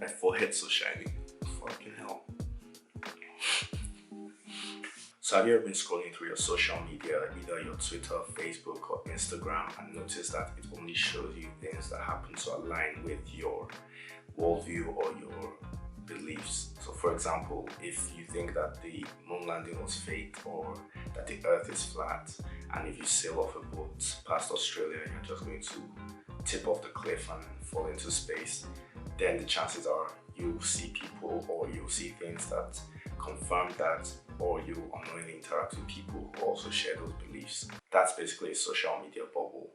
My forehead's so shiny. Fucking hell. So have you ever been scrolling through your social media, either your Twitter, Facebook, or Instagram, and noticed that it only shows you things that happen to align with your worldview or your beliefs? So for example, if you think that the moon landing was fake or that the earth is flat, and if you sail off a boat past Australia, you're just going to tip off the cliff and fall into space, then the chances are you'll see people or you'll see things that confirm that, or you unknowingly interact with people who also share those beliefs. That's basically a social media bubble,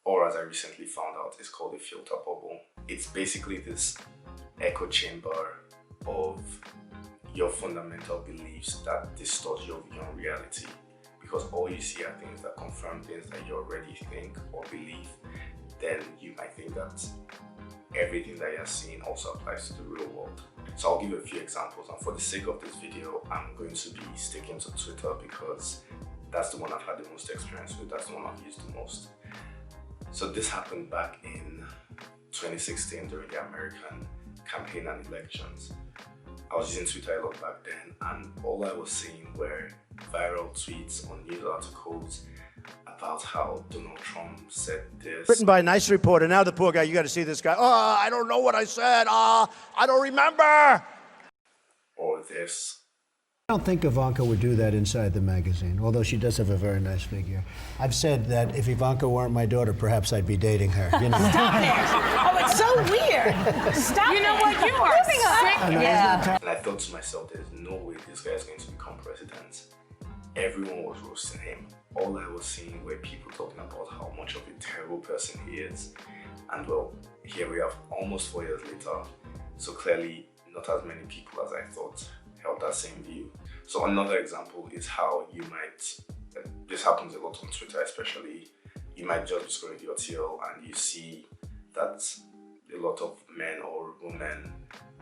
or as I recently found out, it's called a filter bubble. It's basically this echo chamber of your fundamental beliefs that distort your view on reality, because all you see are things that confirm things that you already think or believe. Then you might think that everything that you're seeing also applies to the real world. So I'll give you a few examples, and for the sake of this video, I'm going to be sticking to Twitter because that's the one I've had the most experience with, that's the one I've used the most. So this happened back in 2016 during the American campaign and elections. I was using Twitter a lot back then, and all I was seeing were viral tweets on news articles about how Donald Trump said this. Written by a nice reporter. Now the poor guy, you got to see this guy. Oh, I don't know what I said. I don't remember. Or this. I don't think Ivanka would do that inside the magazine, although she does have a very nice figure. I've said that if Ivanka weren't my daughter, perhaps I'd be dating her. You know? Stop it! Oh, it's so weird. Stop. You know what? You are sick. Yeah. And I thought to myself, there's no way this guy is going to become president. Everyone was roasting him. All I was seeing were people talking about how much of a terrible person he is. And well, here we are almost 4 years later. So clearly not as many people as I thought held that same view. So another example is how you might, this happens a lot on Twitter especially, you might just be scrolling your TL and you see that a lot of men or women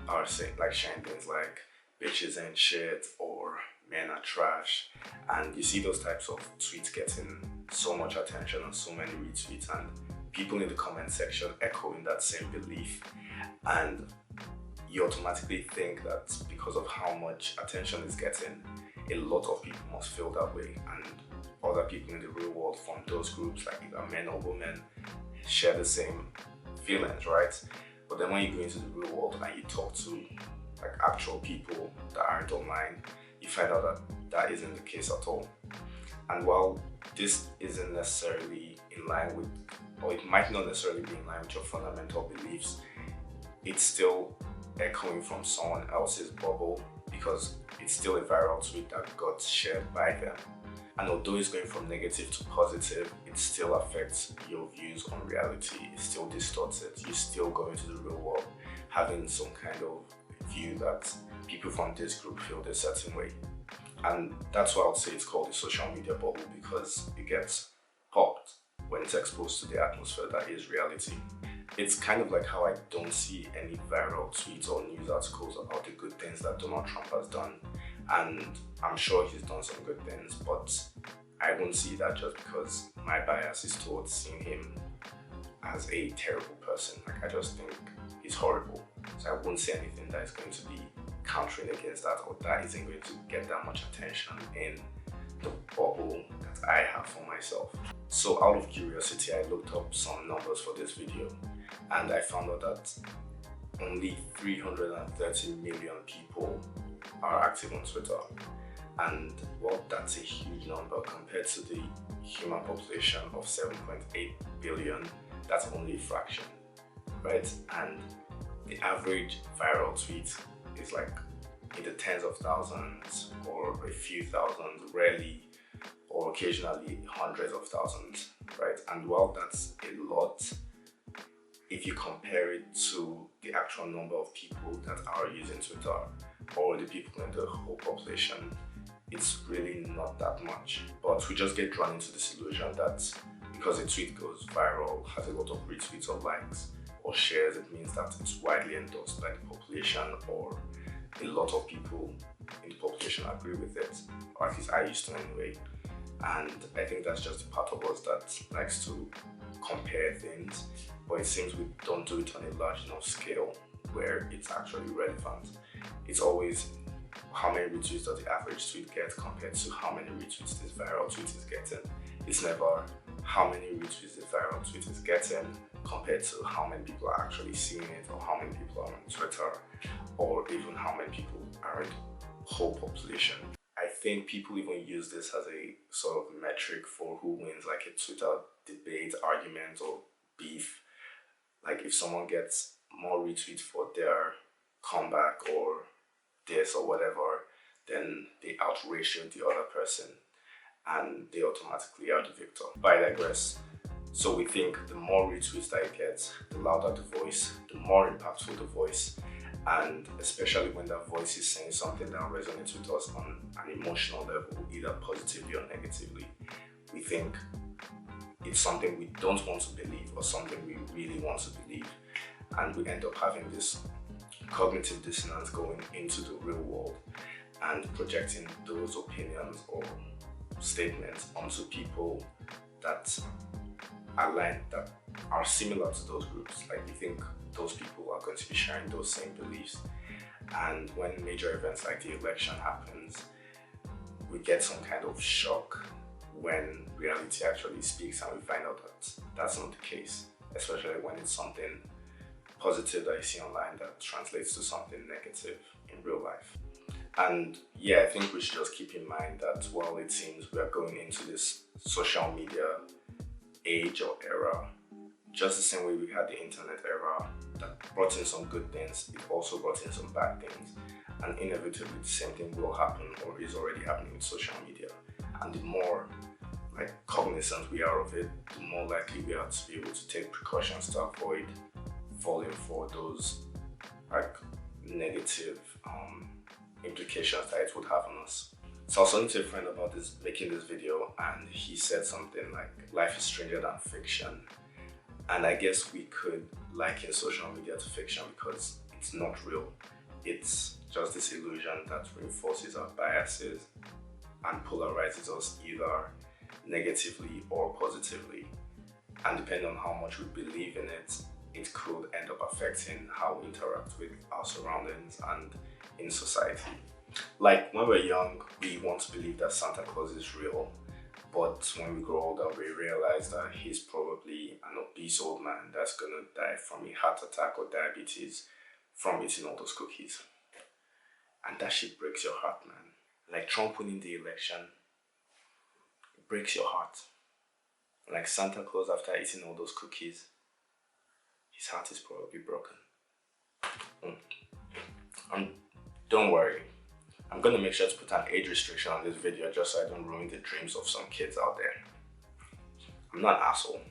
are saying, like, sharing things like bitches ain't shit or men are trash, and you see those types of tweets getting so much attention and so many retweets, and people in the comment section echoing that same belief, and you automatically think that because of how much attention it's getting, a lot of people must feel that way, and other people in the real world from those groups, like either men or women, share the same feelings, right? But then when you go into the real world and you talk to like actual people that aren't online, you find out that that isn't the case at all. And while this isn't necessarily in line with, or it might not necessarily be in line with your fundamental beliefs, it's still echoing from someone else's bubble because it's still a viral tweet that got shared by them. And although it's going from negative to positive, it still affects your views on reality. It still distorts it. You still go into the real world having some kind of view that people from this group feel a certain way. And that's why I'll say it's called the social media bubble, because it gets popped when it's exposed to the atmosphere that is reality. It's kind of like how I don't see any viral tweets or news articles about the good things that Donald Trump has done. And I'm sure he's done some good things, but I won't see that just because my bias is towards seeing him as a terrible person. Like, I just think he's horrible. So I won't say anything that is going to be countering against that, or that isn't going to get that much attention in the bubble that I have for myself. So out of curiosity, I looked up some numbers for this video, and I found out that only 330 million people are active on Twitter. And well, that's a huge number compared to the human population of 7.8 billion. That's only a fraction, right? And the average viral tweet is like in the tens of thousands or a few thousand, rarely or occasionally hundreds of thousands, right? And while that's a lot, if you compare it to the actual number of people that are using Twitter or the people in the whole population, it's really not that much. But we just get drawn into this illusion that because a tweet goes viral, has a lot of retweets or likes or shares, it means that it's widely endorsed by the population, or a lot of people in the population agree with it, or at least I used to anyway. And I think that's just a part of us that likes to compare things, but it seems we don't do it on a large enough scale where it's actually relevant. It's always how many retweets does the average tweet get compared to how many retweets this viral tweet is getting. It's never how many retweets this viral tweet is getting compared to how many people are actually seeing it, or how many people are on Twitter, or even how many people are in the whole population. I think people even use this as a sort of metric for who wins, like a Twitter debate, argument, or beef. Like if someone gets more retweets for their comeback or this or whatever, then they outratio the other person and they automatically are the victor. But I digress. So we think the more retweets that it gets, the louder the voice, the more impactful the voice, and especially when that voice is saying something that resonates with us on an emotional level, either positively or negatively, we think it's something we don't want to believe or something we really want to believe, and we end up having this cognitive dissonance going into the real world and projecting those opinions or statements onto people that that are similar to those groups. Like we think those people are going to be sharing those same beliefs, and when major events like the election happens, we get some kind of shock when reality actually speaks and we find out that that's not the case, especially when it's something positive that you see online that translates to something negative in real life. And yeah, I think we should just keep in mind that while it seems we are going into this social media age or era, just the same way we had the internet era that brought in some good things, it also brought in some bad things. And inevitably the same thing will happen or is already happening with social media. And the more cognizant we are of it, the more likely we are to be able to take precautions to avoid falling for those negative implications that it would have on us. So I was talking to a friend about making this video, and he said something like, life is stranger than fiction. And I guess we could liken social media to fiction because it's not real. It's just this illusion that reinforces our biases and polarizes us either negatively or positively. And depending on how much we believe in it, it could end up affecting how we interact with our surroundings and in society. Like when we're young, we want to believe that Santa Claus is real, but when we grow older, we realize that he's probably an obese old man that's gonna die from a heart attack or diabetes from eating all those cookies. And that shit breaks your heart, man. Like Trump winning the election, it breaks your heart. Like Santa Claus after eating all those cookies, his heart is probably broken. Don't worry, I'm gonna make sure to put an age restriction on this video just so I don't ruin the dreams of some kids out there. I'm not an asshole.